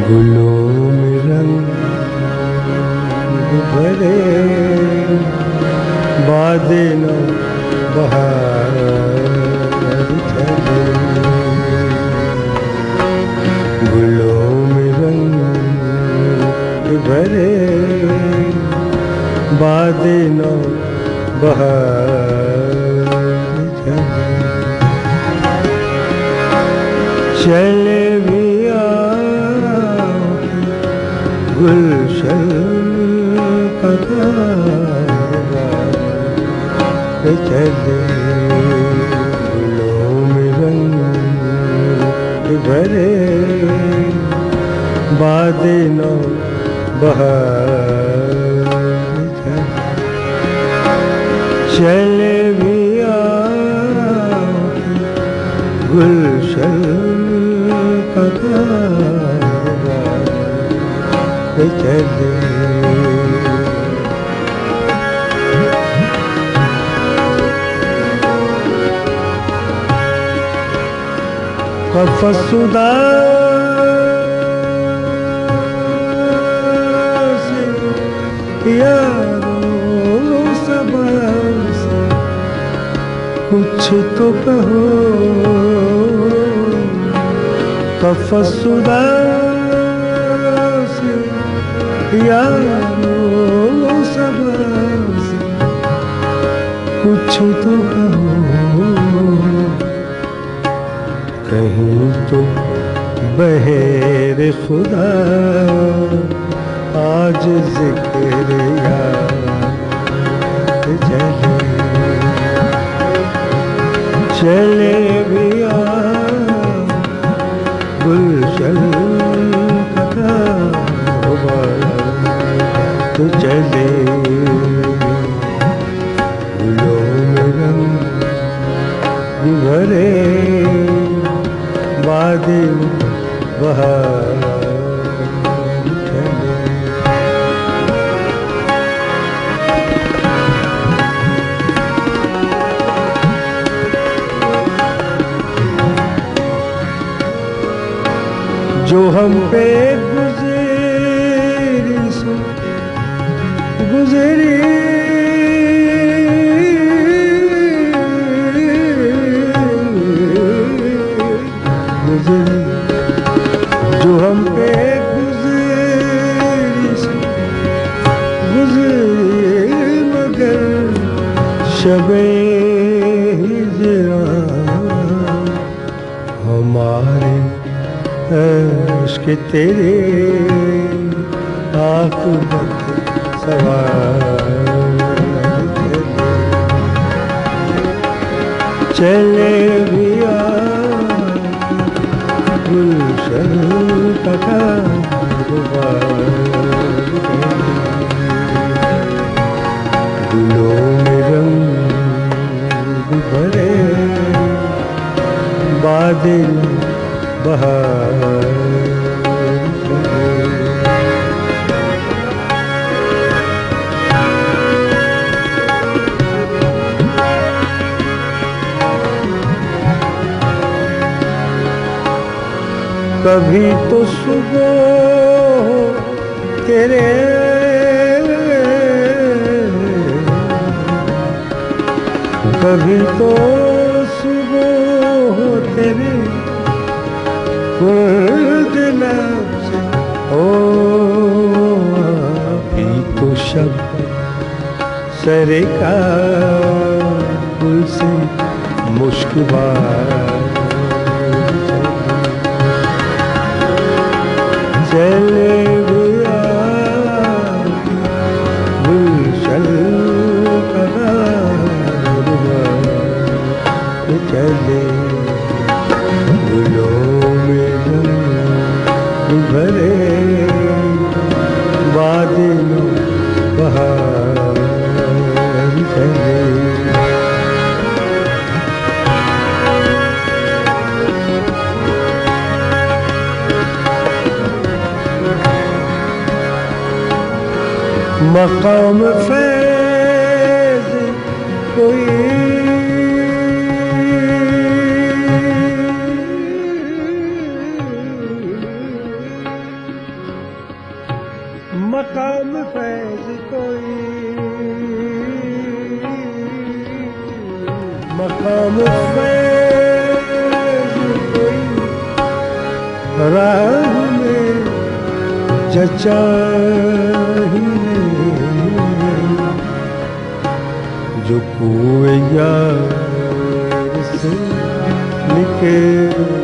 गुलों में रंग भरे बादलों बहार चले, गुलों में रंग भरे बादलों बहार चले, चले भी गुलशन का चले, गुलों में रंग भरे बादलों बहार चले भी गुलशन का चले, कफसुदा से यारो सबब से कुछ तो कहो, कफसुदा से यारो सबब से कुछ तो कहो, कहीं तो बहेर खुदा आज जिक्र याद चले, चले भी गुलशन का तो चले, गुलों में रंग भरे बादल बहार चले, जो हम पे गुज़री सो गुज़री जो हम पे गुज़री सो गुज़री, मगर शबे हिजरा हमारे इश्क़ तेरे आक़िबत सवार चले भी गुलशन का गुलों में रंग भरे बादल बहार कभी तो सुबह तेरे कभी तो सुबह तेरे खुद लफ्ज़ हो, अभी तो शब सरे का गुल से मुश्किबार चले गया गुलशन का चले, गुलों में रंग भरे बादलों बहार चले, मकाम फैज़ कोई फैज कोई राह में जचा ही नहीं, जो कुएं यार से निकल